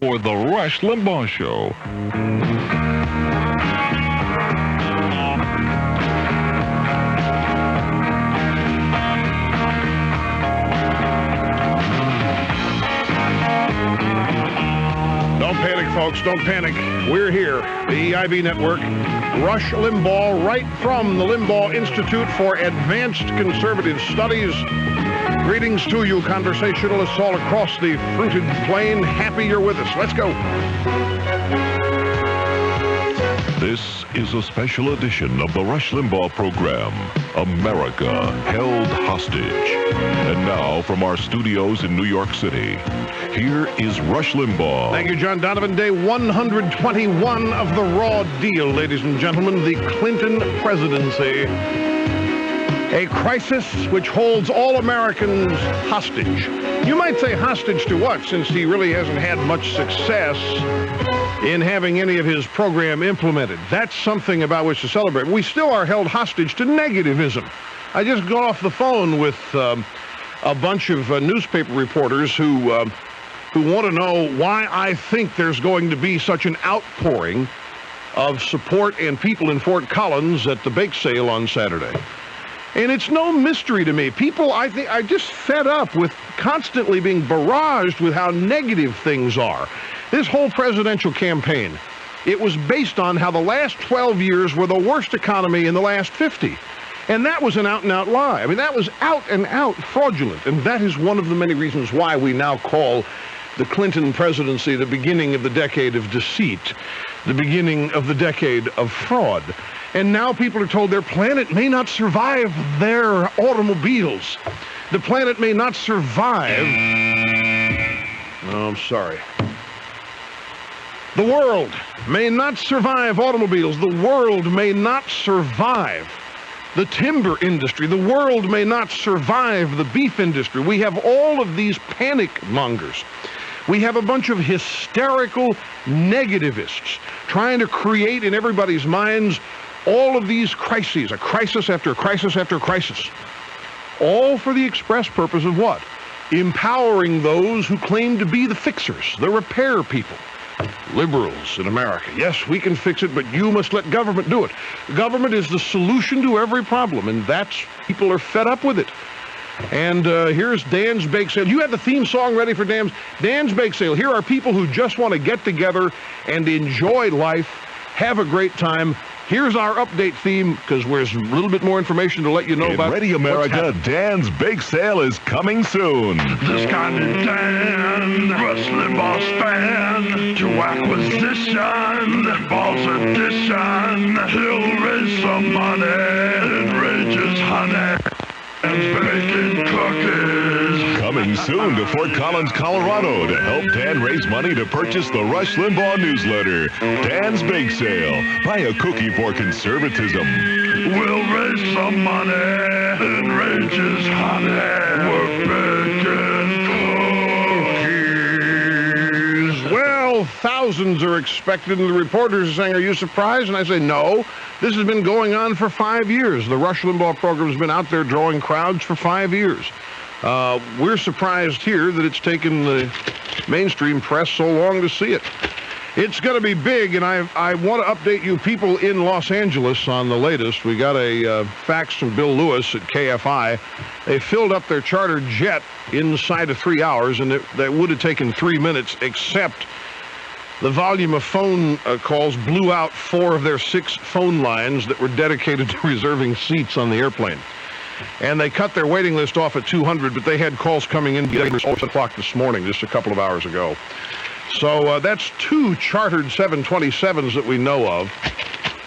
for the Rush Limbaugh Show. Don't panic, folks. Don't panic. We're here, the EIB Network. Rush Limbaugh, right from the Limbaugh Institute for Advanced Conservative Studies. Greetings to you, conversationalists all across the fruited plain. Happy you're with us. Let's go. This is a special edition of the Rush Limbaugh program, America Held Hostage. And now, from our studios in New York City, here is Rush Limbaugh. Thank you, John Donovan. Day 121 of the Raw Deal, ladies and gentlemen. The Clinton presidency. A crisis which holds all Americans hostage. You might say hostage to what, since he really hasn't had much success in having any of his program implemented. That's something about which to celebrate. We still are held hostage to negativism. I just got off the phone with a bunch of newspaper reporters who want to know why I think there's going to be such an outpouring of support and people in Fort Collins at the bake sale on Saturday. And it's no mystery to me. People, I think, are just fed up with constantly being barraged with how negative things are. This whole presidential campaign, it was based on how the last 12 years were the worst economy in the last 50. And that was an out-and-out lie. I mean, that was out-and-out fraudulent. And that is one of the many reasons why we now call the Clinton presidency the beginning of the decade of deceit, the beginning of the decade of fraud. And now people are told their planet may not survive their automobiles. The planet may not survive. Oh, I'm sorry. The world may not survive automobiles. The world may not survive the timber industry. The world may not survive the beef industry. We have all of these panic mongers. We have a bunch of hysterical negativists trying to create in everybody's minds all of these crises, a crisis after a crisis after a crisis, all for the express purpose of what? Empowering those who claim to be the fixers, the repair people. Liberals in America. Yes, we can fix it, but you must let government do it. Government is the solution to every problem, and that's, people are fed up with it. And here's Dan's Bake Sale. You have the theme song ready for Dan's Bake Sale. Here are people who just want to get together and enjoy life, have a great time. Here's our update theme, because there's a little bit more information to let you know about. Ready, America, Dan's Bake Sale is coming soon. This kind of Dan, Rush Limbaugh's fan, to acquisition, Limbaugh's edition. He'll raise some money, enrages honey, and baking cookies. Coming soon to Fort Collins, Colorado, to help Dan raise money to purchase the Rush Limbaugh newsletter, Dan's Bake Sale. Buy a cookie for conservatism. We'll raise some money, enrages honey, we're baking cookies. Well, thousands are expected, and the reporters are saying, are you surprised? And I say, no. This has been going on for 5 years. The Rush Limbaugh program has been out there drawing crowds for 5 years. We're surprised here that it's taken the mainstream press so long to see it. It's going to be big, and I want to update you people in Los Angeles on the latest. We got a fax from Bill Lewis at KFI. They filled up their charter jet inside of 3 hours, and that would have taken 3 minutes, except the volume of phone calls blew out 4 of their 6 phone lines that were dedicated to reserving seats on the airplane. And they cut their waiting list off at 200, but they had calls coming in at 7 o'clock this morning, just a couple of hours ago. So that's 2 chartered 727s that we know of.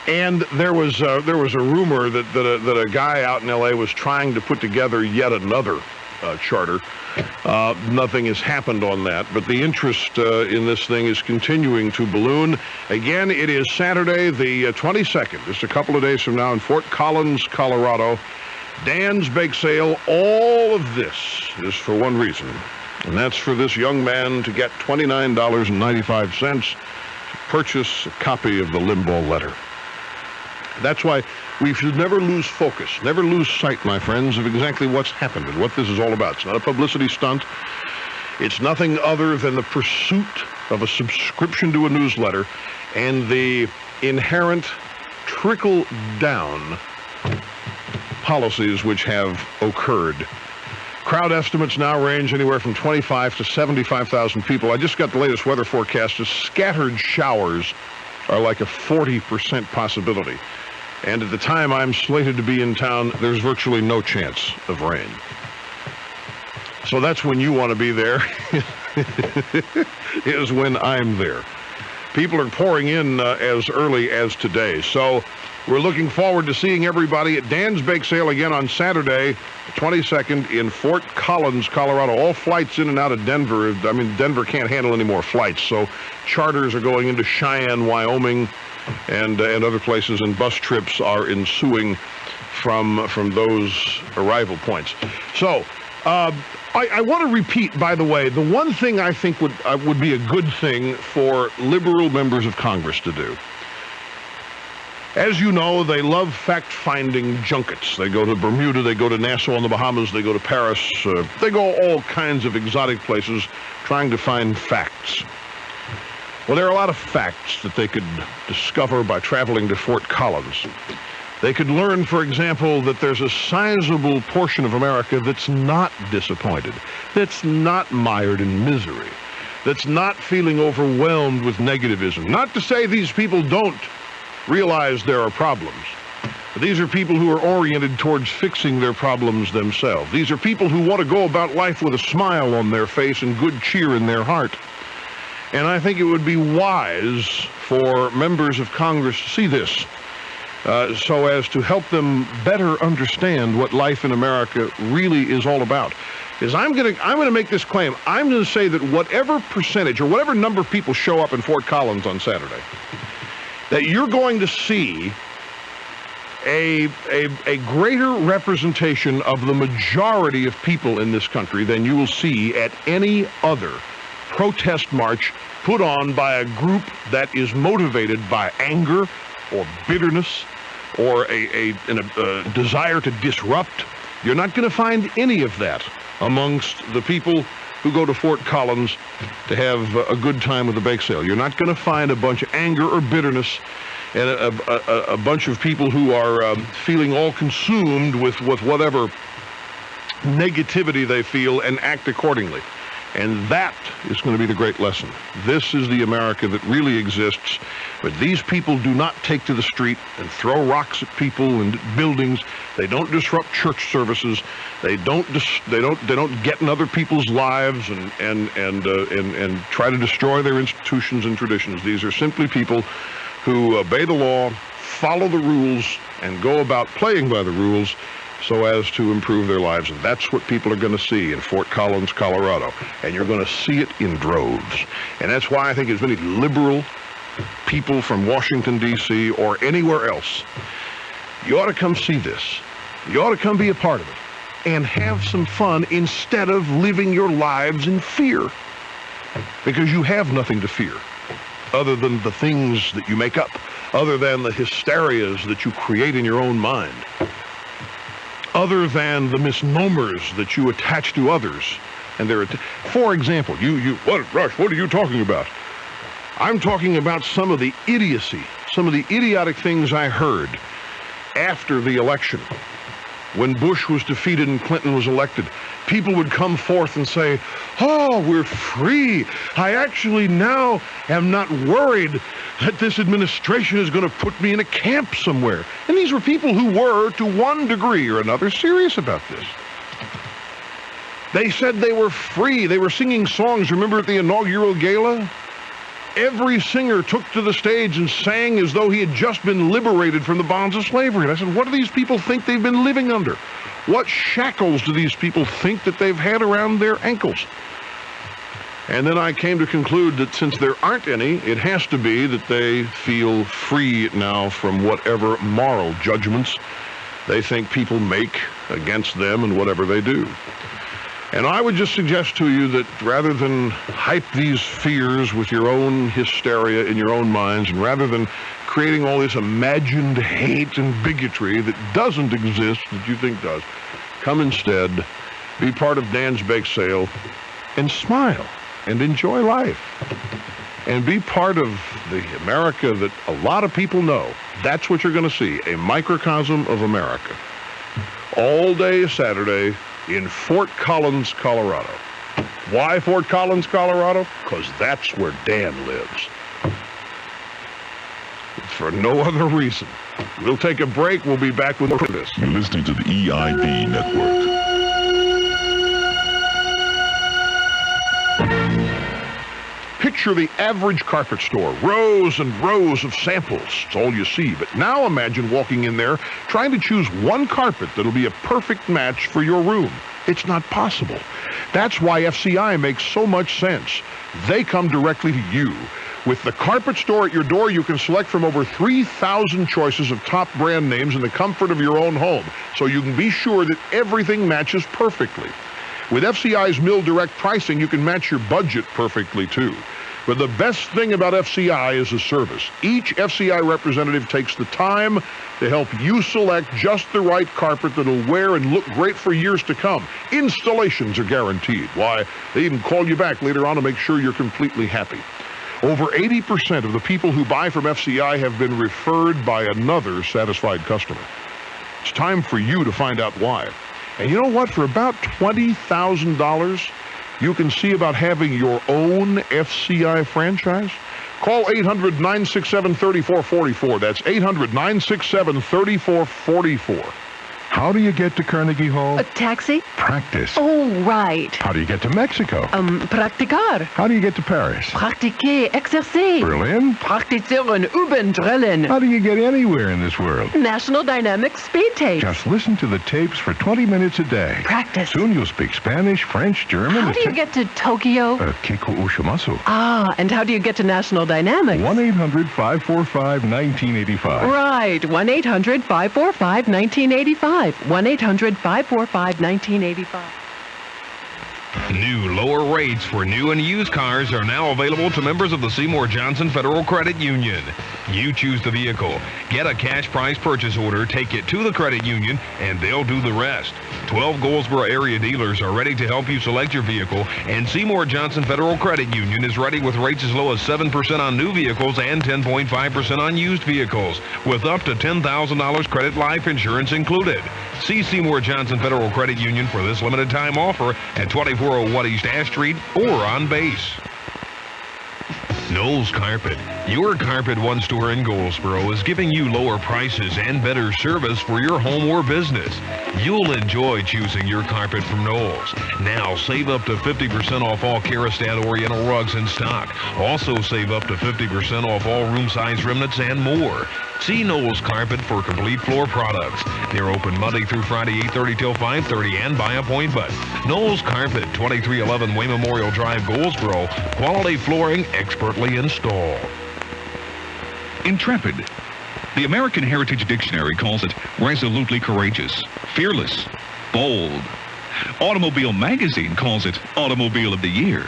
And there was a rumor that a guy out in L.A. was trying to put together yet another charter. Nothing has happened on that, but the interest in this thing is continuing to balloon. Again, it is Saturday, the 22nd, just a couple of days from now in Fort Collins, Colorado. Dan's Bake Sale. All of this is for one reason, and that's for this young man to get $29.95 to purchase a copy of the Limbaugh letter. That's why we should never lose focus, never lose sight, my friends, of exactly what's happened and what this is all about. It's not a publicity stunt. It's nothing other than the pursuit of a subscription to a newsletter and the inherent trickle-down policies which have occurred. Crowd estimates now range anywhere from 25 to 75,000 people. I just got the latest weather forecast. Scattered showers are like a 40% possibility. And at the time I'm slated to be in town, there's virtually no chance of rain. So that's when you want to be there, is when I'm there. People are pouring in as early as today. So we're looking forward to seeing everybody at Dan's Bake Sale again on Saturday, 22nd in Fort Collins, Colorado. All flights in and out of Denver. I mean, Denver can't handle any more flights, so charters are going into Cheyenne, Wyoming, and other places, and bus trips are ensuing from those arrival points. So I want to repeat, by the way, the one thing I think would be a good thing for liberal members of Congress to do. As you know, they love fact-finding junkets. They go to Bermuda, they go to Nassau in the Bahamas, they go to Paris, they go all kinds of exotic places trying to find facts. Well, there are a lot of facts that they could discover by traveling to Fort Collins. They could learn, for example, that there's a sizable portion of America that's not disappointed, that's not mired in misery, that's not feeling overwhelmed with negativism. Not to say these people don't realize there are problems. But these are people who are oriented towards fixing their problems themselves. These are people who want to go about life with a smile on their face and good cheer in their heart. And I think it would be wise for members of Congress to see this, so as to help them better understand what life in America really is all about. Is I'm going to make this claim. I'm going to say that whatever percentage or whatever number of people show up in Fort Collins on Saturday, that you're going to see a greater representation of the majority of people in this country than you will see at any other protest march put on by a group that is motivated by anger or bitterness or a desire to disrupt. You're not going to find any of that amongst the people who go to Fort Collins to have a good time with the bake sale. You're not going to find a bunch of anger or bitterness and a bunch of people who are feeling all consumed with whatever negativity they feel and act accordingly. And that is going to be the great lesson. This is the America that really exists. But these people do not take to the street and throw rocks at people and buildings. They don't disrupt church services. They don't get in other people's lives and try to destroy their institutions and traditions. These are simply people who obey the law, follow the rules, and go about playing by the rules so as to improve their lives. And that's what people are going to see in Fort Collins, Colorado. And you're going to see it in droves. And that's why I think as many liberal people from Washington, D.C. or anywhere else, you ought to come see this. You ought to come be a part of it and have some fun instead of living your lives in fear. Because you have nothing to fear other than the things that you make up, other than the hysterias that you create in your own mind, other than the misnomers that you attach to others. And for example, Rush, what are you talking about? I'm talking about some of the idiocy, some of the idiotic things I heard after the election. When Bush was defeated and Clinton was elected, people would come forth and say, oh, we're free. I actually now am not worried that this administration is going to put me in a camp somewhere. And these were people who were, to one degree or another, serious about this. They said they were free. They were singing songs. Remember at the inaugural gala? Every singer took to the stage and sang as though he had just been liberated from the bonds of slavery. And I said, what do these people think they've been living under? What shackles do these people think that they've had around their ankles? And then I came to conclude that since there aren't any, it has to be that they feel free now from whatever moral judgments they think people make against them and whatever they do. And I would just suggest to you that rather than hype these fears with your own hysteria in your own minds, and rather than creating all this imagined hate and bigotry that doesn't exist, that you think does, come instead, be part of Dan's Bake Sale, and smile and enjoy life. and be part of the America that a lot of people know. That's what you're going to see, a microcosm of America. All day Saturday in Fort Collins, Colorado. Why Fort Collins, Colorado? Because that's where Dan lives. For no other reason. We'll take a break. We'll be back with more of this. You're listening to the EIB Network. Picture the average carpet store, rows and rows of samples. It's all you see. But now imagine walking in there trying to choose one carpet that'll be a perfect match for your room. It's not possible. That's why FCI makes so much sense. They come directly to you. With the carpet store at your door, you can select from over 3,000 choices of top brand names in the comfort of your own home, so you can be sure that everything matches perfectly. With FCI's Mill Direct pricing, you can match your budget perfectly, too. But the best thing about FCI is the service. Each FCI representative takes the time to help you select just the right carpet that'll wear and look great for years to come. Installations are guaranteed. Why, they even call you back later on to make sure you're completely happy. Over 80% of the people who buy from FCI have been referred by another satisfied customer. It's time for you to find out why. And you know what? For about $20,000, you can see about having your own FCI franchise. Call 800-967-3444. That's 800-967-3444. How do you get to Carnegie Hall? A taxi? Practice. Oh, right. How do you get to Mexico? Practicar. How do you get to Paris? Pratiquer, exercer. Berlin? Praktizieren, üben, drillen. How do you get anywhere in this world? National Dynamics speed tape. Just listen to the tapes for 20 minutes a day. Practice. Soon you'll speak Spanish, French, German. How do you get to Tokyo? Keiko Ushimasu. Ah, and how do you get to National Dynamics? 1-800-545-1985. Right, 1-800-545-1985. 1-800-545-1985. New lower rates for new and used cars are now available to members of the Seymour Johnson Federal Credit Union. You choose the vehicle, get a cash price purchase order, take it to the credit union, and they'll do the rest. 12 Goldsboro area dealers are ready to help you select your vehicle, and Seymour Johnson Federal Credit Union is ready with rates as low as 7% on new vehicles and 10.5% on used vehicles, with up to $10,000 credit life insurance included. See Seymour Johnson Federal Credit Union for this limited time offer at 2401 East Ash Street or on base. Knowles Carpet, your Carpet One store in Goldsboro, is giving you lower prices and better service for your home or business. You'll enjoy choosing your carpet from Knowles. Now save up to 50% off all Karastat Oriental rugs in stock. Also save up to 50% off all room size remnants and more. See Knowles Carpet for complete floor products. They're open Monday through Friday, 8:30 till 5:30 and by appointment. Knowles Carpet, 2311 Way Memorial Drive, Goldsboro. Quality flooring, expertly installed. Intrepid. The American Heritage Dictionary calls it resolutely courageous, fearless, bold. Automobile Magazine calls it Automobile of the Year.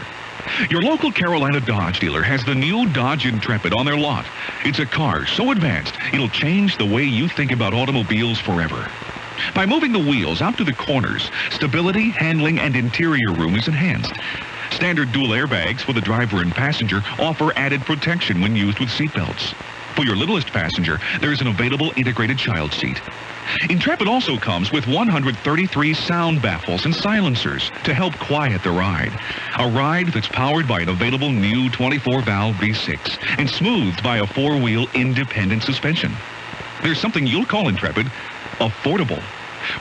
Your local Carolina Dodge dealer has the new Dodge Intrepid on their lot. It's a car so advanced, it'll change the way you think about automobiles forever. By moving the wheels out to the corners, stability, handling, and interior room is enhanced. Standard dual airbags for the driver and passenger offer added protection when used with seatbelts. For your littlest passenger, there is an available integrated child seat. Intrepid also comes with 133 sound baffles and silencers to help quiet the ride. A ride that's powered by an available new 24-valve V6 and smoothed by a four-wheel independent suspension. There's something you'll call Intrepid affordable.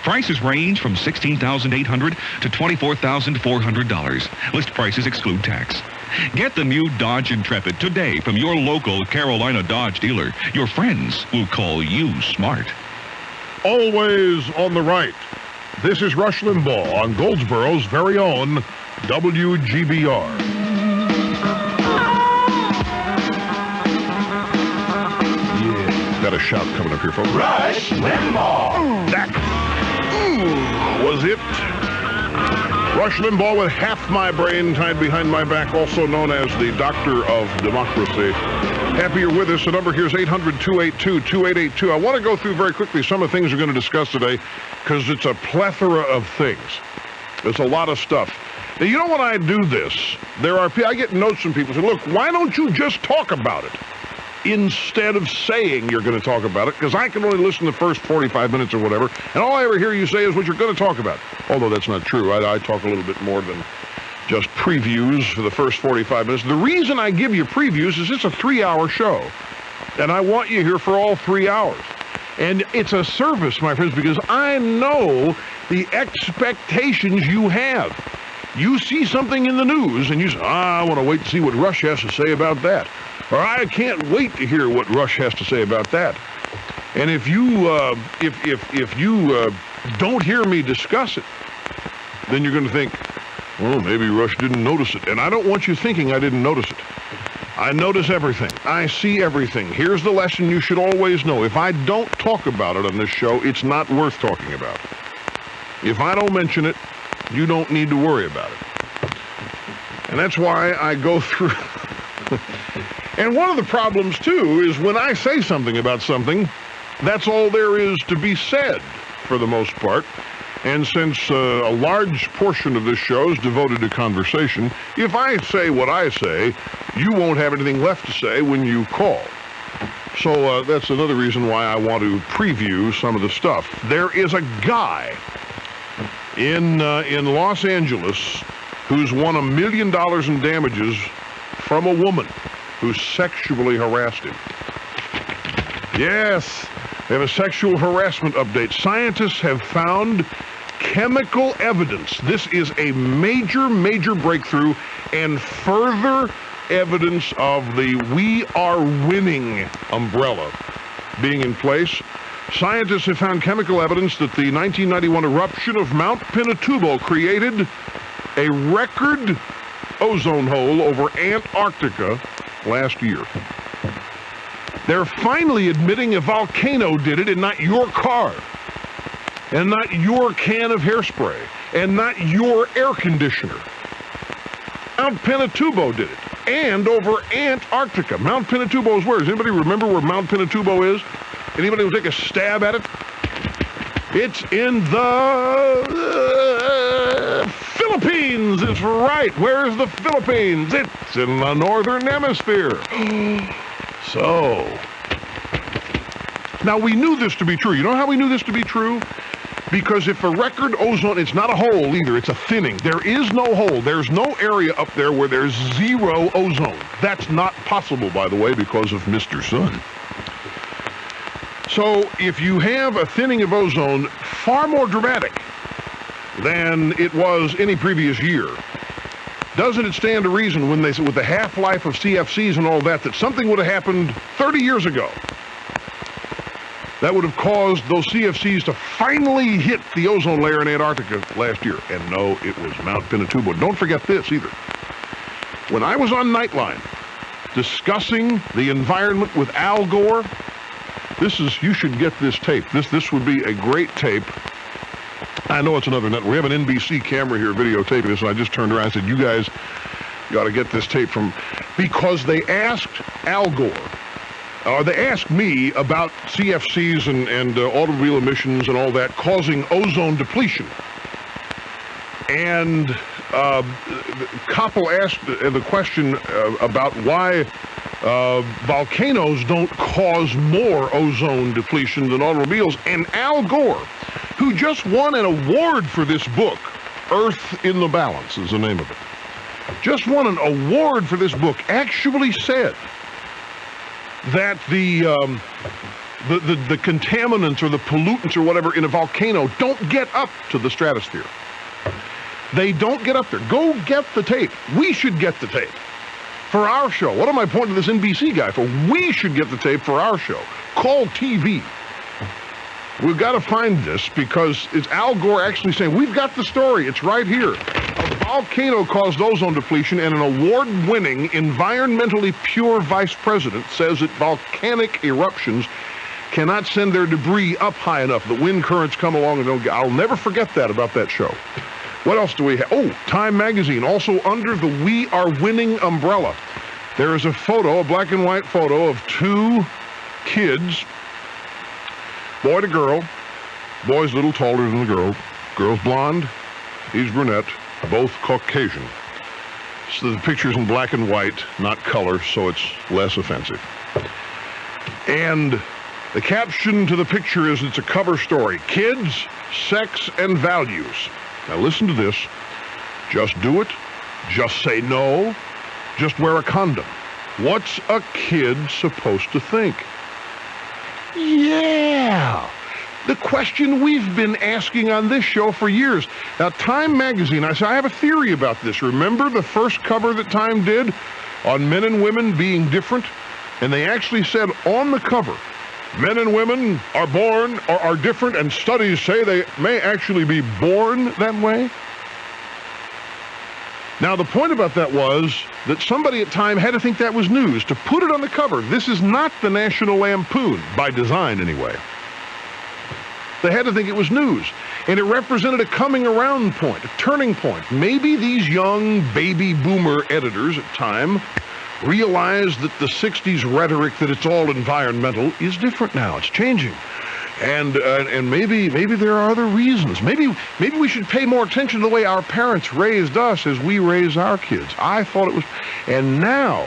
Prices range from $16,800 to $24,400. List prices exclude tax. Get the new Dodge Intrepid today from your local Carolina Dodge dealer. Your friends will call you smart. Always on the right. This is Rush Limbaugh on Goldsboro's very own WGBR. Yeah, got a shout coming up here, folks. Rush Limbaugh. That was it. Rush Limbaugh with half my brain tied behind my back, also known as the Doctor of Democracy. Happy you're with us. The number here is 800-282-2882. I want to go through very quickly some of the things we're going to discuss today because it's a plethora of things. There's a lot of stuff. Now, you know when I do this, I get notes from people who say, look, why don't you just talk about it instead of saying you're going to talk about it? Because I can only listen to the first 45 minutes or whatever, and all I ever hear you say is what you're going to talk about. Although that's not true. I talk a little bit more than just previews for the first 45 minutes. The reason I give you previews is it's a 3-hour show, and I want you here for all 3 hours. And it's a service, my friends, because I know the expectations you have. You see something in the news, and you say, I want to wait to see what Rush has to say about that. Or I can't wait to hear what Rush has to say about that. And if you don't hear me discuss it, then you're going to think, well, maybe Rush didn't notice it. And I don't want you thinking I didn't notice it. I notice everything. I see everything. Here's the lesson you should always know. If I don't talk about it on this show, it's not worth talking about. If I don't mention it, you don't need to worry about it. And that's why I go through. And one of the problems, too, is when I say something about something, that's all there is to be said, for the most part. And since a large portion of this show is devoted to conversation, if I say what I say, you won't have anything left to say when you call. So that's another reason why I want to preview some of the stuff. There is a guy in Los Angeles who's won $1 million in damages from a woman who sexually harassed him. Yes, they have a sexual harassment update. Scientists have found chemical evidence. This is a major, major breakthrough and further evidence of the We Are Winning umbrella being in place. Scientists have found chemical evidence that the 1991 eruption of Mount Pinatubo created a record ozone hole over Antarctica last year. They're finally admitting a volcano did it and not your car, and not your can of hairspray, and not your air conditioner. Mount Pinatubo did it, and over Antarctica. Mount Pinatubo is where? Does anybody remember where Mount Pinatubo is? Anybody will take a stab at it? It's in the Philippines. It's right. Where's the Philippines? It's in the northern hemisphere. So, now we knew this to be true. You know how we knew this to be true? Because if a record ozone, it's not a hole either, it's a thinning. There is no hole. There's no area up there where there's zero ozone. That's not possible, by the way, because of Mr. Sun. So if you have a thinning of ozone far more dramatic than it was any previous year, doesn't it stand to reason when they say with the half-life of CFCs and all that, that something would have happened 30 years ago that would have caused those CFCs to finally hit the ozone layer in Antarctica last year? And no, it was Mount Pinatubo. Don't forget this either. When I was on Nightline discussing the environment with Al Gore, you should get this tape. This would be a great tape. I know it's another network. We have an NBC camera here videotaping this, and I just turned around and said, you guys, you ought to get this tape from, because they asked Al Gore, or they asked me about CFCs and automobile emissions and all that causing ozone depletion. And Koppel asked the question about why volcanoes don't cause more ozone depletion than automobiles. And Al Gore, who just won an award for this book, Earth in the Balance is the name of it, just won an award for this book, actually said that the contaminants or the pollutants or whatever in a volcano don't get up to the stratosphere. They don't get up there. Go get the tape. We should get the tape for our show. What am I pointing to this NBC guy for? We should get the tape for our show. Call TV. We've got to find this because it's Al Gore actually saying, we've got the story. It's right here. A volcano caused ozone depletion, and an award-winning, environmentally pure vice president says that volcanic eruptions cannot send their debris up high enough. The wind currents come along and don't get. I'll never forget that about that show. What else do we have? Oh, Time Magazine, also under the We Are Winning umbrella. There is a photo, a black and white photo of two kids, boy and a girl. Boy's a little taller than the girl. Girl's blonde, he's brunette. both Caucasian. So the picture's in black and white, not color, so it's less offensive. And the caption to the picture is, it's a cover story, Kids, Sex, and Values. Now listen to this. Just do it. Just say no. Just wear a condom. What's a kid supposed to think? Yeah. The question we've been asking on this show for years. Now, Time magazine, I have a theory about this. Remember the first cover that Time did on men and women being different? And they actually said on the cover, men and women are born or are different, and studies say they may actually be born that way. Now, the point about that was that somebody at Time had to think that was news, to put it on the cover. This is not the National Lampoon, by design anyway. They had to think it was news. And it represented a coming around point, a turning point. Maybe these young baby boomer editors at Time realized that the 60s rhetoric that it's all environmental is different now. It's changing. And maybe there are other reasons. Maybe we should pay more attention to the way our parents raised us as we raise our kids. I thought it was. And now,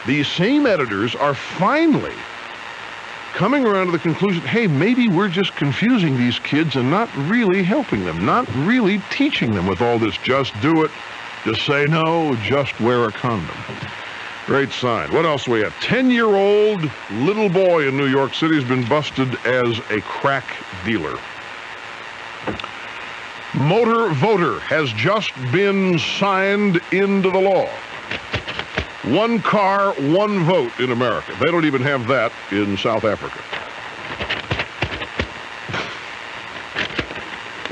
these same editors are finally coming around to the conclusion, hey, maybe we're just confusing these kids and not really helping them, not really teaching them with all this just do it, just say no, just wear a condom. Great sign. What else do we have? 10-year-old little boy in New York City has been busted as a crack dealer. Motor voter has just been signed into the law. One car, one vote in America. They don't even have that in South Africa.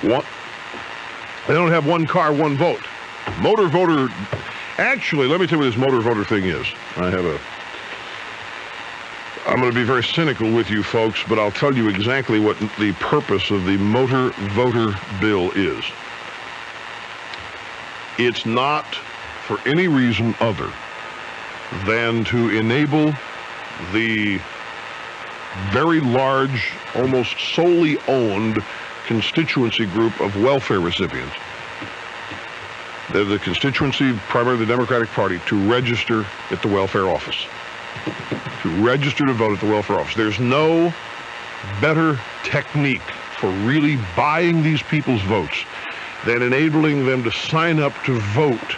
They don't have one car, one vote. Motor voter. Actually, let me tell you what this motor voter thing is. I'm going to be very cynical with you folks, but I'll tell you exactly what the purpose of the motor voter bill is. It's not for any reason other than to enable the very large, almost solely owned constituency group of welfare recipients. They're the constituency, primarily the Democratic Party, to register at the welfare office. To register to vote at the welfare office. There's no better technique for really buying these people's votes than enabling them to sign up to vote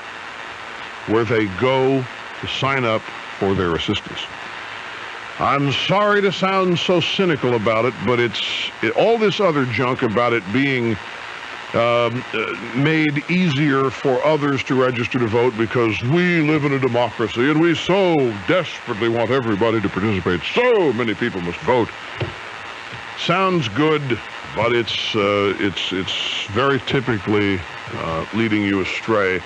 where they go to sign up for their assistance. I'm sorry to sound so cynical about it, but all this other junk about it being made easier for others to register to vote because we live in a democracy and we so desperately want everybody to participate. So many people must vote. Sounds good, but it's very typically leading you astray.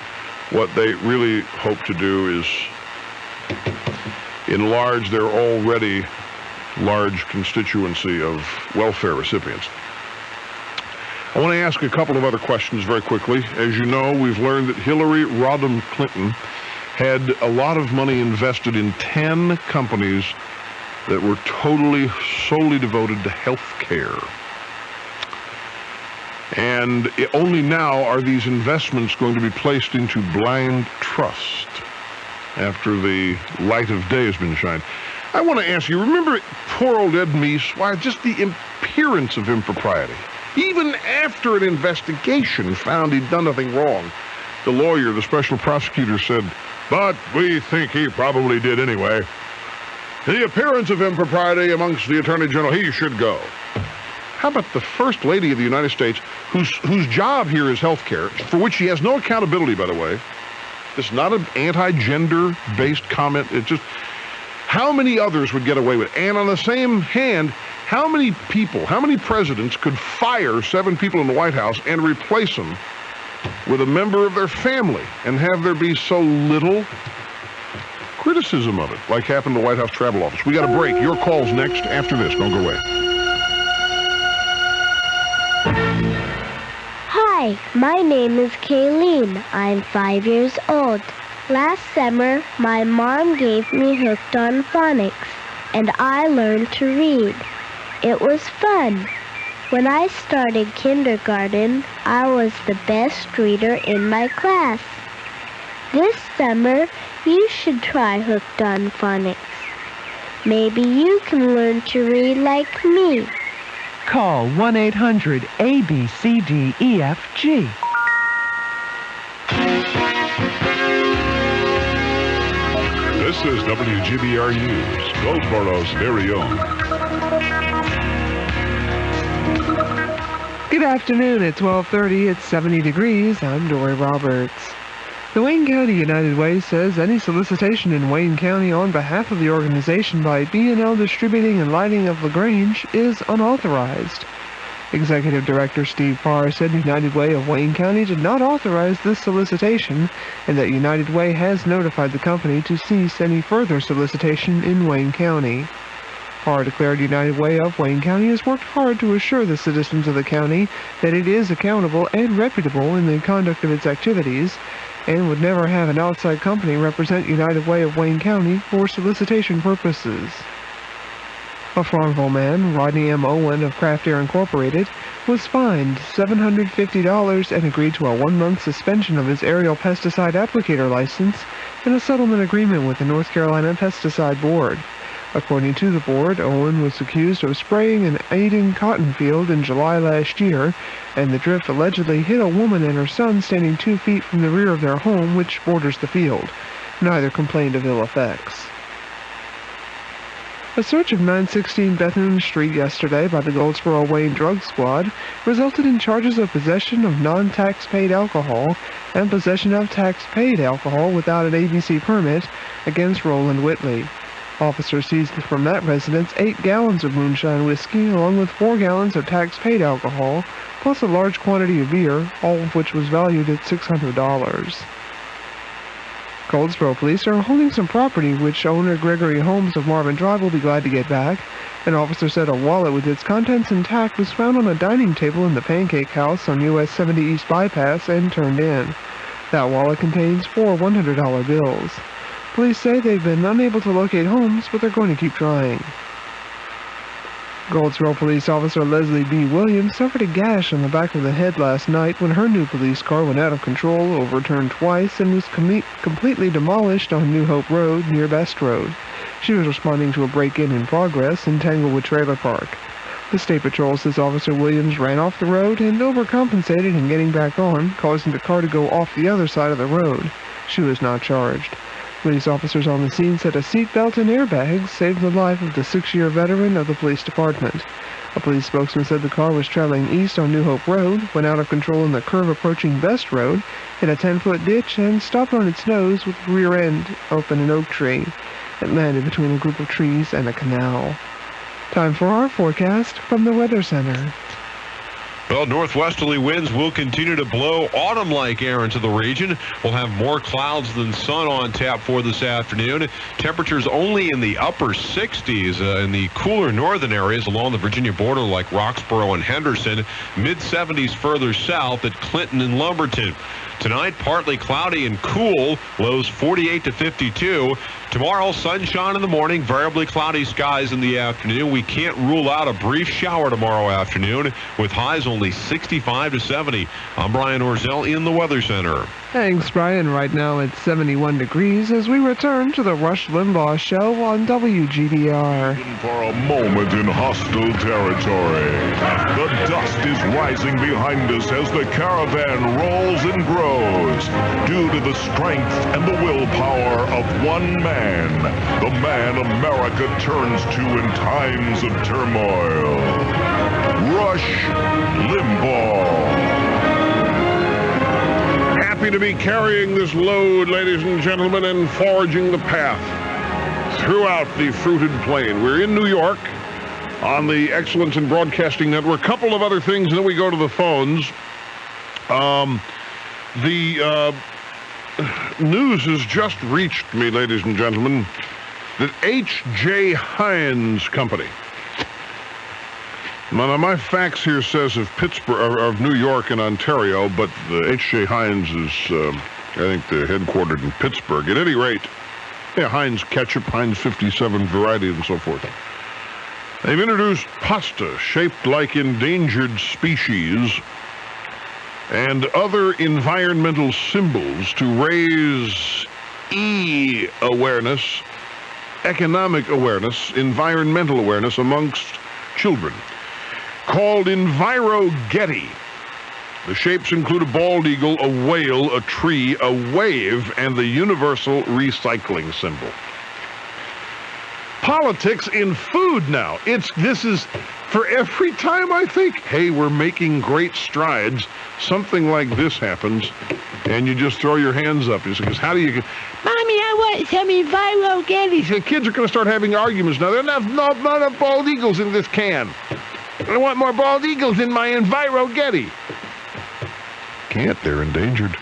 What they really hope to do is enlarge their already large constituency of welfare recipients. I want to ask a couple of other questions very quickly. As you know, we've learned that Hillary Rodham Clinton had a lot of money invested in 10 companies that were solely devoted to health care. And only now are these investments going to be placed into blind trust after the light of day has been shined. I want to ask you, remember poor old Ed Meese? Why, just the appearance of impropriety. Even after an investigation found he'd done nothing wrong, the lawyer, the special prosecutor, said, but we think he probably did anyway. The appearance of impropriety amongst the Attorney General, he should go. How about the First Lady of the United States, whose job here is health care, for which she has no accountability, by the way. This is not an anti-gender-based comment. It's just, how many others would get away with it? And on the same hand, how many presidents could fire 7 people in the White House and replace them with a member of their family and have there be so little criticism of it, like happened to the White House Travel Office? We got a break. Your call's next after this. Don't go away. Hi, my name is Kayleen. I'm 5 years old. Last summer, my mom gave me Hooked on Phonics, and I learned to read. It was fun. When I started kindergarten, I was the best reader in my class. This summer, you should try Hooked on Phonics. Maybe you can learn to read like me. Call 1-800-ABCDEFG. This is WGBR News, Goldsboro's very own. Good afternoon. At 12:30, it's 70 degrees. I'm Dory Roberts. The Wayne County United Way says any solicitation in Wayne County on behalf of the organization by B&L Distributing and Lighting of LaGrange is unauthorized. Executive Director Steve Parr said United Way of Wayne County did not authorize this solicitation and that United Way has notified the company to cease any further solicitation in Wayne County. Parr declared United Way of Wayne County has worked hard to assure the citizens of the county that it is accountable and reputable in the conduct of its activities and would never have an outside company represent United Way of Wayne County for solicitation purposes. A Farmville man, Rodney M. Owen of Craft Air Incorporated, was fined $750 and agreed to a 1-month suspension of his aerial pesticide applicator license in a settlement agreement with the North Carolina Pesticide Board. According to the board, Owen was accused of spraying an Aden cotton field in July last year, and the drift allegedly hit a woman and her son standing 2 feet from the rear of their home, which borders the field. Neither complained of ill effects. A search of 916 Bethune Street yesterday by the Goldsboro Wayne Drug Squad resulted in charges of possession of non-tax-paid alcohol and possession of tax-paid alcohol without an ABC permit against Roland Whitley. Officers seized from that residence 8 gallons of moonshine whiskey along with 4 gallons of tax-paid alcohol, plus a large quantity of beer, all of which was valued at $600. Goldsboro police are holding some property which owner Gregory Holmes of Marvin Drive will be glad to get back. An officer said a wallet with its contents intact was found on a dining table in the Pancake House on US 70 East Bypass and turned in. That wallet contains 4 $100 bills. Police say they've been unable to locate Holmes, but they're going to keep trying. Goldsboro Police Officer Leslie B. Williams suffered a gash on the back of the head last night when her new police car went out of control, overturned twice, and was completely demolished on New Hope Road near Best Road. She was responding to a break-in in progress in Tanglewood Trailer Park. The State Patrol says Officer Williams ran off the road and overcompensated in getting back on, causing the car to go off the other side of the road. She was not charged. Police officers on the scene said a seatbelt and airbags saved the life of the 6-year veteran of the police department. A police spokesman said the car was traveling east on New Hope Road, went out of control in the curve approaching Best Road, hit a 10-foot ditch, and stopped on its nose with the rear end up in an oak tree. It landed between a group of trees and a canal. Time for our forecast from the Weather Center. Well, northwesterly winds will continue to blow autumn-like air into the region. We'll have more clouds than sun on tap for this afternoon. Temperatures only in the upper 60s in the cooler northern areas along the Virginia border like Roxborough and Henderson. Mid-70s further south at Clinton and Lumberton. Tonight, partly cloudy and cool, lows 48 to 52. Tomorrow, sunshine in the morning, variably cloudy skies in the afternoon. We can't rule out a brief shower tomorrow afternoon with highs only 65 to 70. I'm Brian Orzel in the Weather Center. Thanks, Brian. Right now it's 71 degrees as we return to the Rush Limbaugh Show on WGBR. For a moment in hostile territory, the dust is rising behind us as the caravan rolls and grows due to the strength and the willpower of one man, the man America turns to in times of turmoil, Rush Limbaugh. Happy to be carrying this load, ladies and gentlemen, and forging the path throughout the fruited plain. We're in New York on the Excellence in Broadcasting Network. Couple of other things, and then we go to the phones. The news has just reached me, ladies and gentlemen, that H.J. Heinz Company. Now, my fax here says of Pittsburgh, of New York and Ontario, but the H.J. Heinz is, I think, they're headquartered in Pittsburgh. At any rate, yeah, Heinz ketchup, Heinz 57 variety, and so forth. They've introduced pasta shaped like endangered species and other environmental symbols to raise awareness, economic awareness, environmental awareness amongst children. Called Enviro-Getty. The shapes include a bald eagle, a whale, a tree, a wave, and the universal recycling symbol. Politics in food now. This is for every time I think, hey, we're making great strides, something like this happens, and you just throw your hands up. Because how do you... Mommy, I want some Enviro-Getty. The kids are going to start having arguments now. There are not bald eagles in this can. I want more bald eagles in my Enviro-Getty. Can't. They're endangered.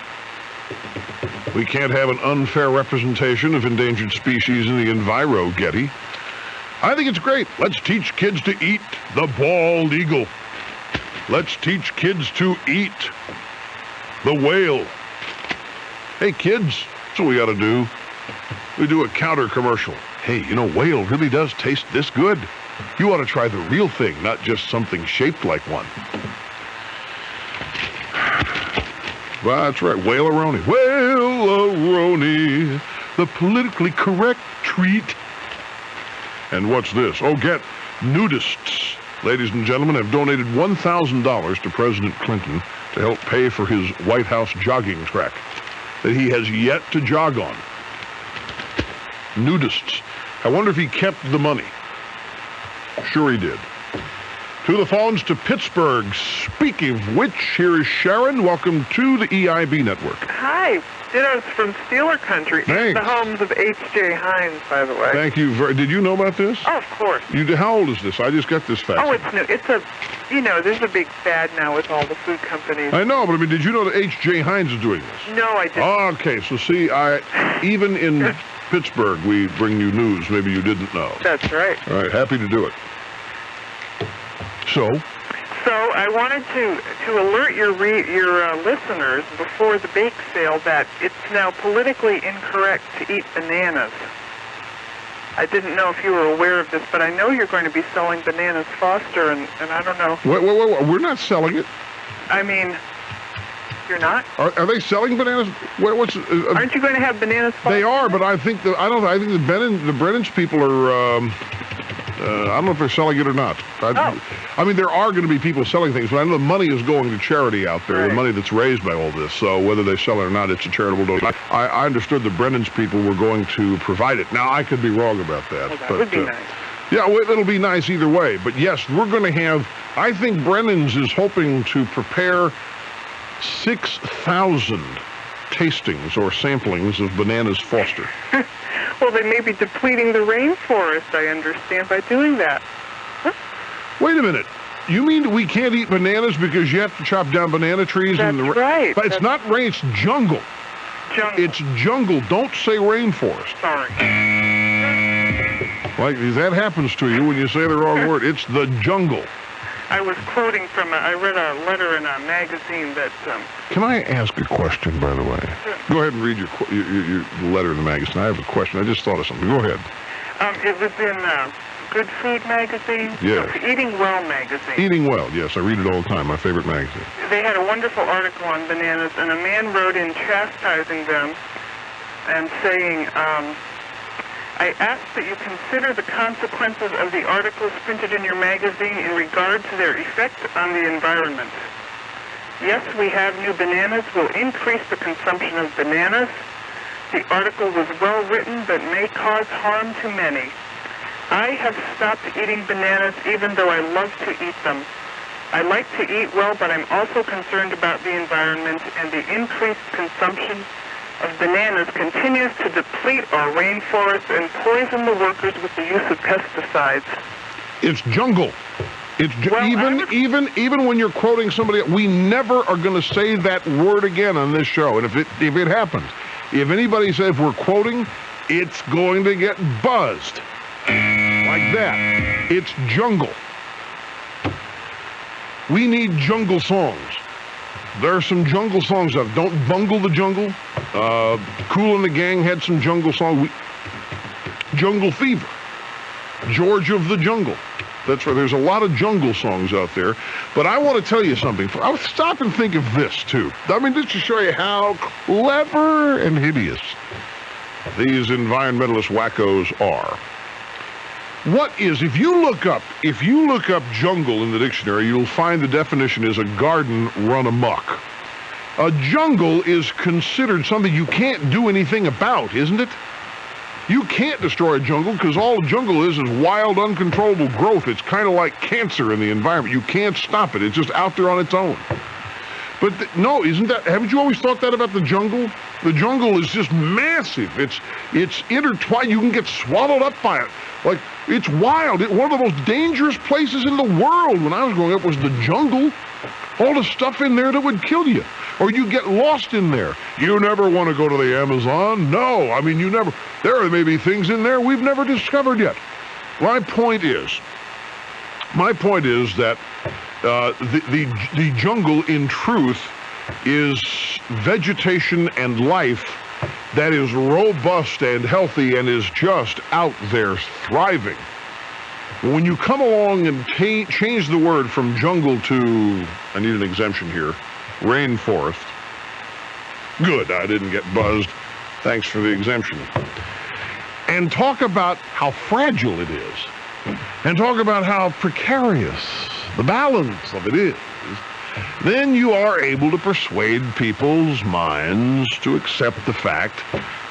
We can't have an unfair representation of endangered species in the Enviro-Getty. I think it's great. Let's teach kids to eat the bald eagle. Let's teach kids to eat the whale. Hey, kids, that's what we ought to do. We do a counter commercial. Hey, you know, whale really does taste this good. You ought to try the real thing, not just something shaped like one. Well, that's right, whale-a-roni. Whale-a-roni, the politically correct treat. And what's this? Oh, get nudists. Ladies and gentlemen, have donated $1,000 to President Clinton to help pay for his White House jogging track that he has yet to jog on. Nudists. I wonder if he kept the money. Sure he did. To the phones to Pittsburgh. Speaking of which, here is Sharon. Welcome to the EIB Network. Hi. Dittos from Steeler Country. Thanks. The homes of H.J. Hines, by the way. Thank you. Did you know about this? Oh, of course. How old is this? I just got this fax. Oh, it's new. It's there's a big fad now with all the food companies. I know, but did you know that H.J. Hines is doing this? No, I didn't. Oh, okay, so see, even in Pittsburgh, we bring you news maybe you didn't know. That's right. All right, happy to do it. So I wanted to alert your listeners before the bake sale that it's now politically incorrect to eat bananas. I didn't know if you were aware of this, but I know you're going to be selling bananas Foster, and I don't know. Wait, we're not selling it. I mean, you're not? Are they selling bananas? Aren't you going to have bananas Foster? They are, but I think the Brennan's people are. I don't know if they're selling it or not. I mean, there are going to be people selling things, but I know the money is going to charity out there, the money that's raised by all this. So whether they sell it or not, it's a charitable donation. I understood the Brennan's people were going to provide it. Now, I could be wrong about that. Well, that would be nice. Yeah, it'll be nice either way. But yes, we're going to have, I think Brennan's is hoping to prepare 6,000 tastings or samplings of bananas Foster. Well, they may be depleting the rainforest, I understand, by doing that. Huh? Wait a minute. You mean we can't eat bananas because you have to chop down banana trees? That's right. But it's not rain, it's jungle. Jungle. It's jungle. Don't say rainforest. Sorry. Like, that happens to you when you say the wrong word. It's the jungle. I was quoting from I read a letter in a magazine that... Can I ask a question, by the way? Sure. Go ahead and read your letter in the magazine. I have a question. I just thought of something. Go ahead. It was in Good Food magazine? Yes. No, Eating Well magazine. Eating Well, yes. I read it all the time. My favorite magazine. They had a wonderful article on bananas, and a man wrote in chastising them and saying... I ask that you consider the consequences of the articles printed in your magazine in regard to their effect on the environment. Yes, we have new bananas will increase the consumption of bananas. The article was well written but may cause harm to many. I have stopped eating bananas even though I love to eat them. I like to eat well, but I'm also concerned about the environment, and the increased consumption of bananas continues to deplete our rainforests and poison the workers with the use of pesticides. It's jungle. It's even when you're quoting somebody, we never are going to say that word again on this show. And if it happens, if anybody says we're quoting, it's going to get buzzed like that. It's jungle. We need jungle songs. There are some jungle songs of Don't Bungle the Jungle. Kool and the Gang had some jungle songs. Jungle Fever. George of the Jungle. That's right. There's a lot of jungle songs out there. But I want to tell you something. I would stop and think of this, too. I mean, just to show you how clever and hideous these environmentalist wackos are. What is, if you look up jungle in the dictionary, you'll find the definition is a garden run amok. A jungle is considered something you can't do anything about, isn't it? You can't destroy a jungle because all a jungle is wild, uncontrollable growth. It's kind of like cancer in the environment. You can't stop it. It's just out there on its own. But no, isn't that, haven't you always thought that about the jungle? The jungle is just massive. It's intertwined. You can get swallowed up by it. Like, it's wild. One of the most dangerous places in the world when I was growing up was the jungle. All the stuff in there that would kill you. Or you get lost in there. You never want to go to the Amazon. No, I mean, there may be things in there we've never discovered yet. My point is that the jungle, in truth, is vegetation and life that is robust and healthy and is just out there thriving. When you come along and change the word from jungle to, I need an exemption here, rainforest. Good, I didn't get buzzed. Thanks for the exemption. And talk about how fragile it is. And talk about how precarious the balance of it is. Then you are able to persuade people's minds to accept the fact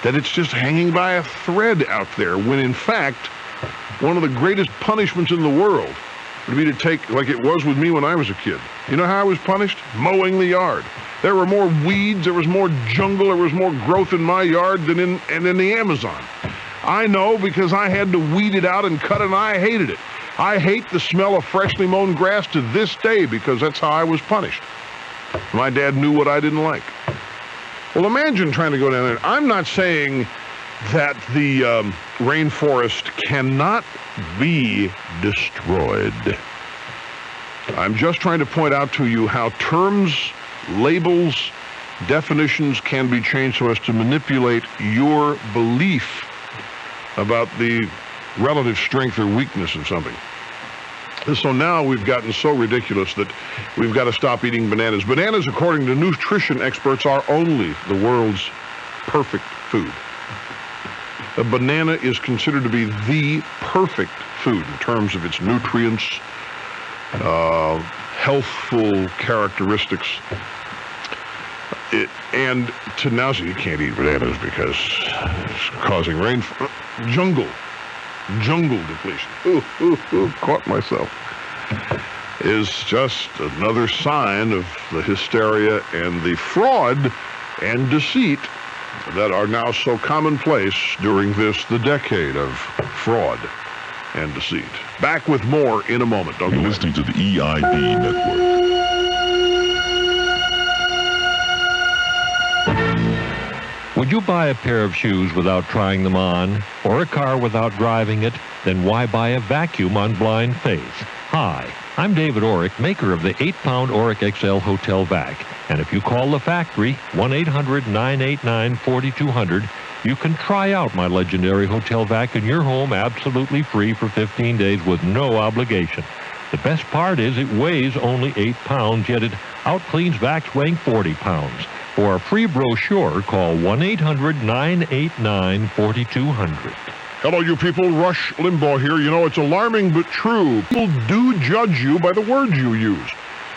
that it's just hanging by a thread out there, when in fact, one of the greatest punishments in the world would be to take, like it was with me when I was a kid. You know how I was punished? Mowing the yard. There were more weeds, there was more jungle, there was more growth in my yard than in the Amazon. I know because I had to weed it out and cut it, and I hated it. I hate the smell of freshly mown grass to this day because that's how I was punished. My dad knew what I didn't like. Well, imagine trying to go down there. I'm not saying that the rainforest cannot be destroyed. I'm just trying to point out to you how terms, labels, definitions can be changed so as to manipulate your belief about the relative strength or weakness of something. So now we've gotten so ridiculous that we've got to stop eating bananas. Bananas, according to nutrition experts, are only the world's perfect food. A banana is considered to be the perfect food in terms of its nutrients, healthful characteristics. And to now say you can't eat bananas because it's causing jungle depletion. Caught myself. Is just another sign of the hysteria and the fraud and deceit that are now so commonplace during the decade of fraud and deceit. Back with more in a moment. You're listening to the EIB Network. Would you buy a pair of shoes without trying them on, or a car without driving it? Then why buy a vacuum on blind faith? Hi, I'm David Orrick, maker of the 8-pound Orrick XL Hotel Vac. And if you call the factory, 1-800-989-4200, you can try out my legendary Hotel Vac in your home absolutely free for 15 days with no obligation. The best part is it weighs only 8 pounds, yet it outcleans vacs weighing 40 pounds. For a free brochure, call 1-800-989-4200. Hello, you people. Rush Limbaugh here. You know, it's alarming but true. People do judge you by the words you use.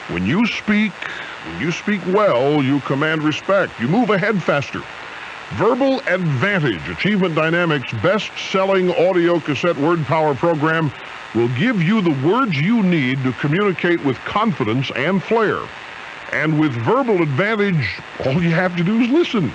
When you speak well, you command respect. You move ahead faster. Verbal Advantage, Achievement Dynamics' best-selling audio cassette word power program, will give you the words you need to communicate with confidence and flair. And with Verbal Advantage, all you have to do is listen.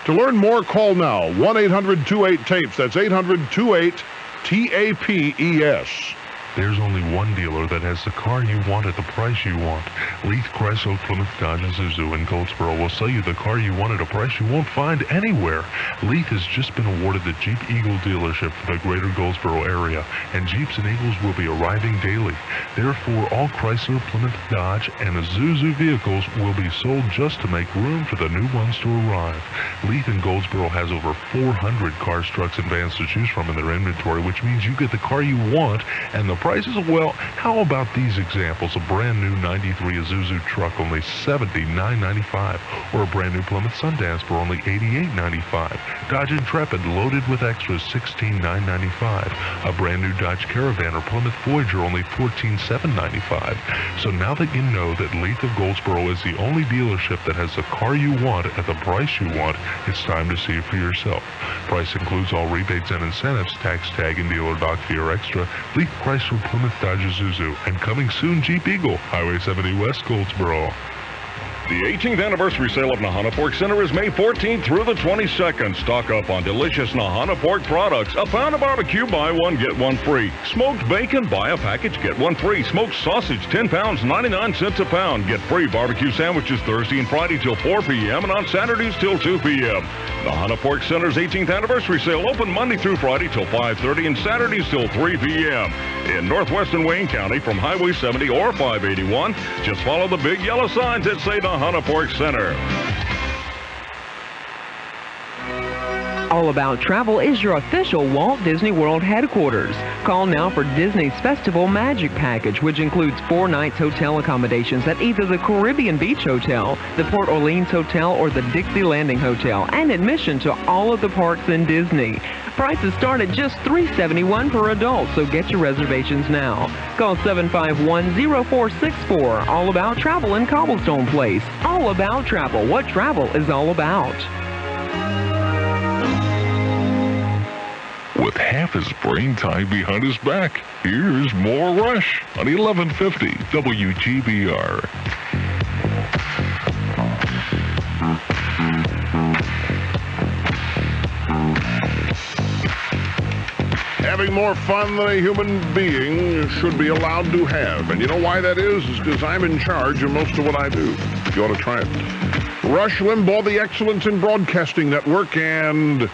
To learn more, call now, 1-800-28-TAPES. That's 800-28-TAPES. There's only one dealer that has the car you want at the price you want. Leith, Chrysler, Plymouth, Dodge, and Isuzu in Goldsboro will sell you the car you want at a price you won't find anywhere. Leith has just been awarded the Jeep Eagle dealership for the greater Goldsboro area, and Jeeps and Eagles will be arriving daily. Therefore, all Chrysler, Plymouth, Dodge, and Isuzu vehicles will be sold just to make room for the new ones to arrive. Leith in Goldsboro has over 400 cars, trucks, and vans to choose from in their inventory, which means you get the car you want and the prices? Well, how about these examples? A brand new 93 Isuzu truck, only $79.95. Or a brand new Plymouth Sundance for only $88.95. Dodge Intrepid loaded with extras, $16,995. A brand new Dodge Caravan or Plymouth Voyager, only $14,795. So now that you know that Leith of Goldsboro is the only dealership that has the car you want at the price you want, it's time to see it for yourself. Price includes all rebates and incentives, tax tag and dealer doc fee or extra. Leith Chrysler, Plymouth, Dodge, Isuzu. And coming soon, Jeep Eagle, Highway 70 West, Goldsboro. The 18th anniversary sale of Nahana Pork Center is May 14th through the 22nd. Stock up on delicious Nahana Pork products. A pound of barbecue, buy one, get one free. Smoked bacon, buy a package, get one free. Smoked sausage, 10 pounds, 99 cents a pound. Get free barbecue sandwiches Thursday and Friday till 4 p.m. and on Saturdays till 2 p.m. Nahana Pork Center's 18th anniversary sale open Monday through Friday till 5:30 and Saturdays till 3 p.m. in northwestern Wayne County from Highway 70 or 581. Just follow the big yellow signs that say Nahana Pork Center. All About Travel is your official Walt Disney World headquarters. Call now for Disney's Festival Magic Package, which includes 4 nights hotel accommodations at either the Caribbean Beach Hotel, the Port Orleans Hotel, or the Dixie Landing Hotel, and admission to all of the parks in Disney. Prices start at just $371 per adult, so get your reservations now. Call 751-0464. All About Travel in Cobblestone Place. All About Travel, what travel is all about. With half his brain time behind his back, here's more Rush on 1150 WGBR. Having more fun than a human being should be allowed to have. And you know why that is? It's because I'm in charge of most of what I do. You ought to try it. Rush Limbaugh, the Excellence in Broadcasting Network, and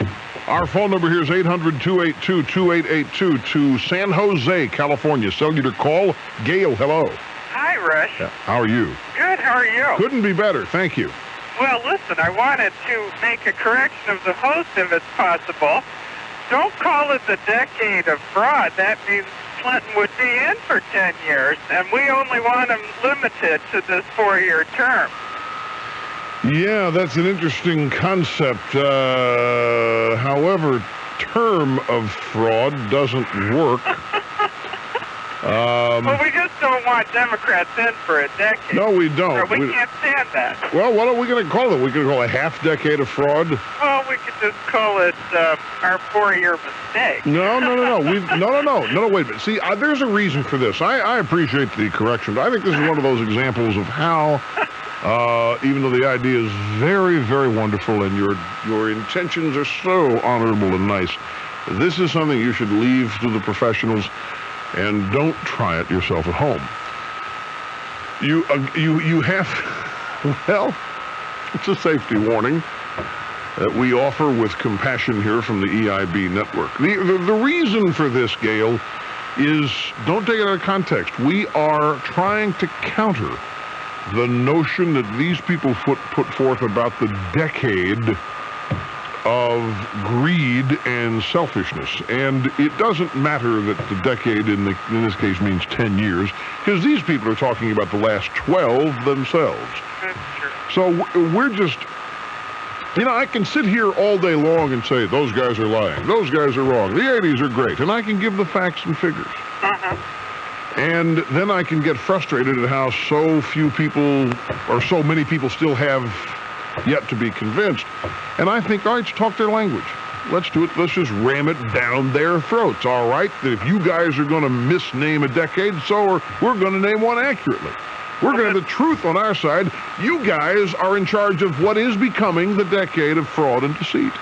our phone number here is 800-282-2882 to San Jose, California. Cellular call. Gail, hello. Hi, Rush. How are you? Good, how are you? Couldn't be better, thank you. Well, listen, I wanted to make a correction of the host if it's possible. Don't call it the decade of fraud. That means Clinton would be in for 10 years, and we only want him limited to this 4-year term. Yeah, that's an interesting concept. However, term of fraud doesn't work. Well, we just don't want Democrats in for a decade. No, we don't. Or we can't stand that. Well, what are we going to call it? We could call it a half decade of fraud? Well, we could just call it our 4-year mistake. No, wait a minute. See, there's a reason for this. I appreciate the correction, but I think this is one of those examples of how, even though the idea is very, very wonderful and your intentions are so honorable and nice, this is something you should leave to the professionals and don't try it yourself at home. You have, well, it's a safety warning that we offer with compassion here from the EIB Network. The reason for this, Gail, is, don't take it out of context. We are trying to counter the notion that these people put forth about the decade of greed and selfishness. And it doesn't matter that the decade in this case means 10 years, because these people are talking about the last 12 themselves. So we're just, I can sit here all day long and say, those guys are lying, those guys are wrong, the 80s are great, and I can give the facts and figures. And then I can get frustrated at how so few people, or so many people still have yet to be convinced. And I think, all right, let's talk their language. Let's do it. Let's just ram it down their throats, all right? That if you guys are going to misname a decade, so we're going to name one accurately. We're going to have the truth on our side. You guys are in charge of what is becoming the decade of fraud and deceit.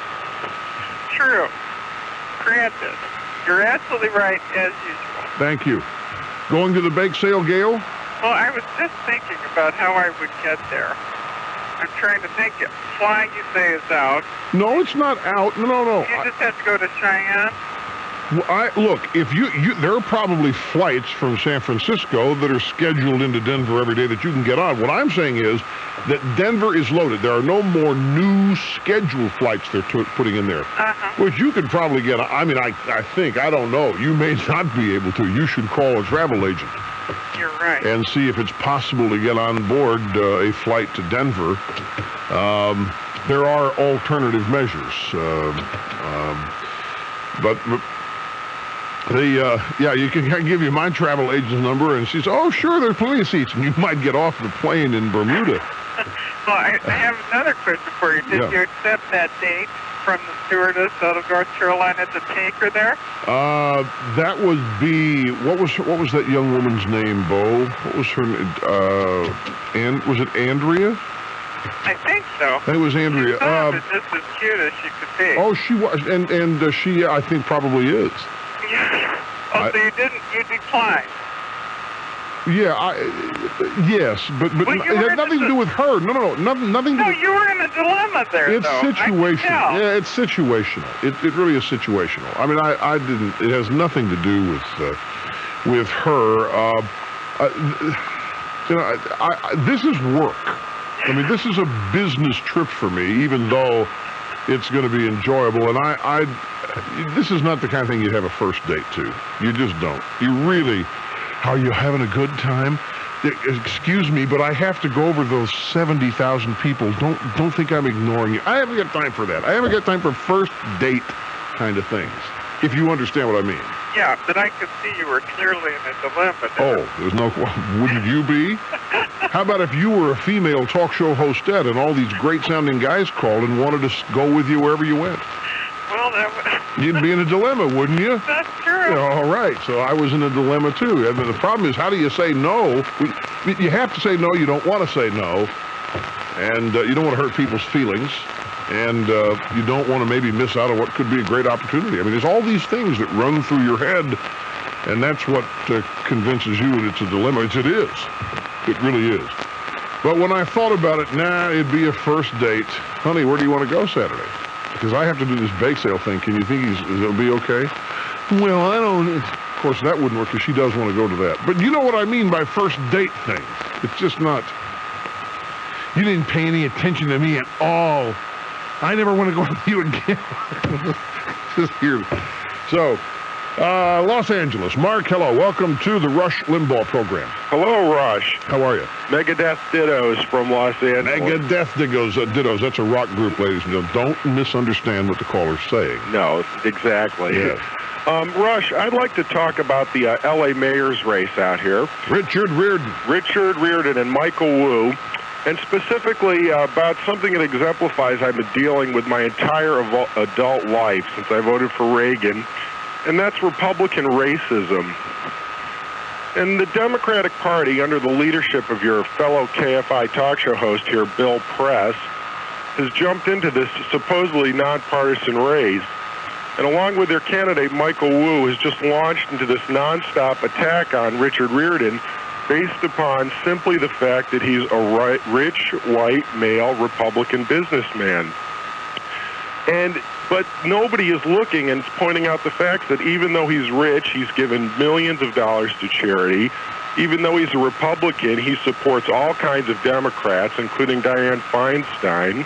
True. Granted. You're absolutely right, as usual. Thank you. Going to the bake sale, Gail? Well, I was just thinking about how I would get there. I'm trying to think. Flying, you say, is out. No, it's not out. No. You just have to go to Cheyenne? Look, if there are probably flights from San Francisco that are scheduled into Denver every day that you can get on. What I'm saying is that Denver is loaded. There are no more new scheduled flights they're putting in there, which you could probably get. I mean, I think, I don't know. You may not be able to. You should call a travel agent. You're right. And see if it's possible to get on board a flight to Denver. There are alternative measures, but you can give you my travel agent's number, and she says, "Oh, sure, there's plenty of seats," and you might get off the plane in Bermuda. Well, I have another question for you. Did you accept that date from the stewardess out of North Carolina to take her there? That would be what was that young woman's name, Bo? What was her name? Was it Andrea? I think so. It was Andrea. She sounded just as cute as she could be. Oh, she was, and she, I think, probably is. So you declined? Yeah, yes, but it had nothing to do with her. No, nothing. No, you were in a dilemma there. It's situational. Yeah, it's situational. It really is situational. I mean, I didn't. It has nothing to do with her. This is work. I mean, this is a business trip for me, even though it's going to be enjoyable. And this is not the kind of thing you'd have a first date to. You just don't. You really, are you having a good time? Excuse me, but I have to go over those 70,000 people. Don't think I'm ignoring you. I haven't got time for that. I haven't got time for first date kind of things, if you understand what I mean. Yeah, but I could see you were clearly in a dilemma there. Oh, there's no... Wouldn't you be? How about if you were a female talk show hostess and all these great-sounding guys called and wanted to go with you wherever you went? Well, that would... You'd be in a dilemma, wouldn't you? That's true. All right, so I was in a dilemma, too. And the problem is, how do you say no? You have to say no. You don't want to say no. And you don't want to hurt people's feelings. And you don't want to maybe miss out on what could be a great opportunity. I mean, there's all these things that run through your head, and that's what convinces you that it's a dilemma. It is. It really is. But when I thought about it, it'd be a first date. Honey, where do you want to go Saturday? Because I have to do this bake sale thing. Can you think it'll be okay? Well, I don't... Of course, that wouldn't work because she does want to go to that. But you know what I mean by first date thing. It's just not... You didn't pay any attention to me at all. I never want to go with you again. Just here. So, Los Angeles. Mark, hello. Welcome to the Rush Limbaugh program. Hello, Rush. How are you? Megadeth Dittos from Los Angeles. Megadeth Dittos. That's a rock group, ladies and gentlemen. Don't misunderstand what the caller's saying. No, exactly. Yes. Rush, I'd like to talk about the L.A. mayor's race out here. Richard Riordan and Michael Wu. And specifically about something that exemplifies I've been dealing with my entire adult life since I voted for Reagan, and that's Republican racism. And the Democratic Party, under the leadership of your fellow KFI talk show host here, Bill Press, has jumped into this supposedly nonpartisan race. And along with their candidate, Michael Wu, has just launched into this nonstop attack on Richard Riordan, based upon simply the fact that he's a rich, white, male Republican businessman. But nobody is looking and pointing out the fact that even though he's rich, he's given millions of dollars to charity. Even though he's a Republican, he supports all kinds of Democrats, including Dianne Feinstein.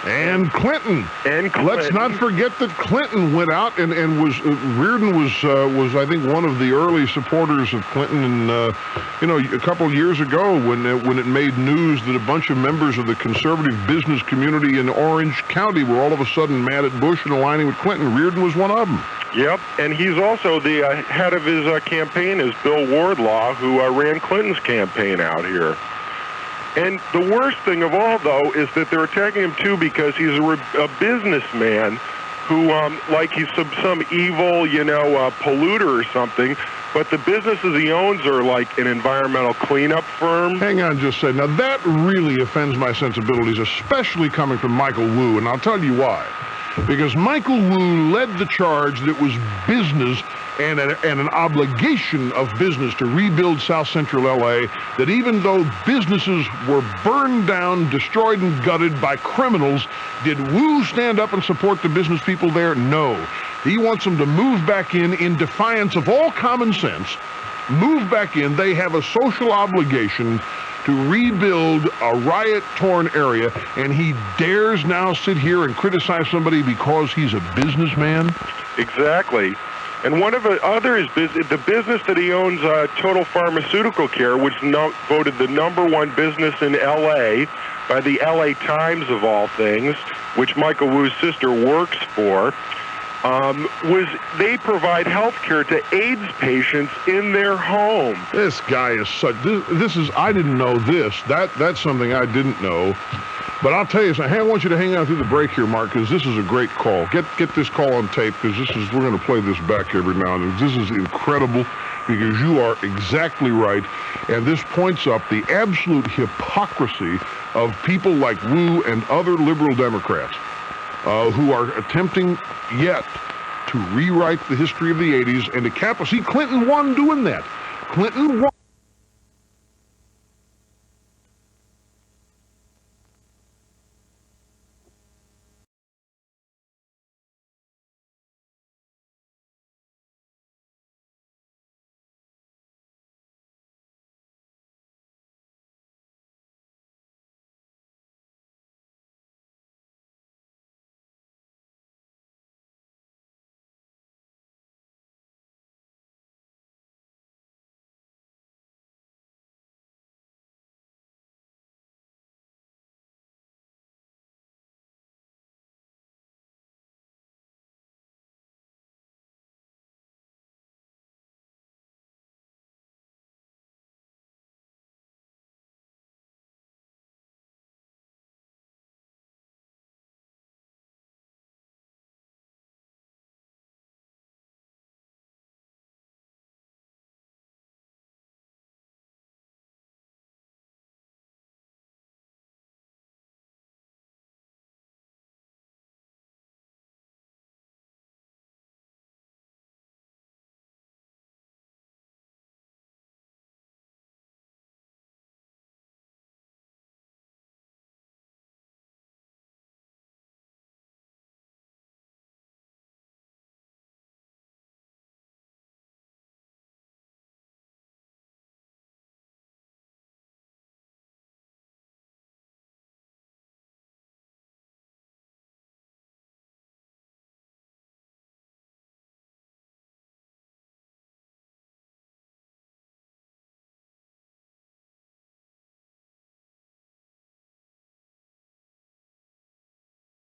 And Clinton. Let's not forget that Clinton went out and was Riordan was I think one of the early supporters of Clinton, and a couple of years ago when it made news that a bunch of members of the conservative business community in Orange County were all of a sudden mad at Bush and aligning with Clinton. Riordan was one of them. Yep, and he's also the head of his campaign is Bill Wardlaw, who ran Clinton's campaign out here. And the worst thing of all, though, is that they're attacking him, too, because he's a businessman who, like he's some evil, polluter or something, but the businesses he owns are like an environmental cleanup firm. Hang on just a second. Now, that really offends my sensibilities, especially coming from Michael Wu, and I'll tell you why. Because Michael Wu led the charge that it was business and an obligation of business to rebuild South Central L.A., that even though businesses were burned down, destroyed, and gutted by criminals, did Wu stand up and support the business people there? No. He wants them to move back in defiance of all common sense. Move back in. They have a social obligation to rebuild a riot-torn area, and he dares now sit here and criticize somebody because he's a businessman? Exactly. And one of the other is the business that he owns, Total Pharmaceutical Care, which voted the #1 business in L.A. by the L.A. Times, of all things, which Michael Wu's sister works for. They provide health care to AIDS patients in their home. This guy is such, this is, I didn't know this. That's something I didn't know. But I'll tell you something. Hey, I want you to hang out through the break here, Mark, because this is a great call. Get this call on tape, because we're going to play this back every now and then. This is incredible, because you are exactly right. And this points up the absolute hypocrisy of people like Wu and other liberal Democrats. Who are attempting yet to rewrite the history of the 80s and to see, Clinton won doing that. Clinton won.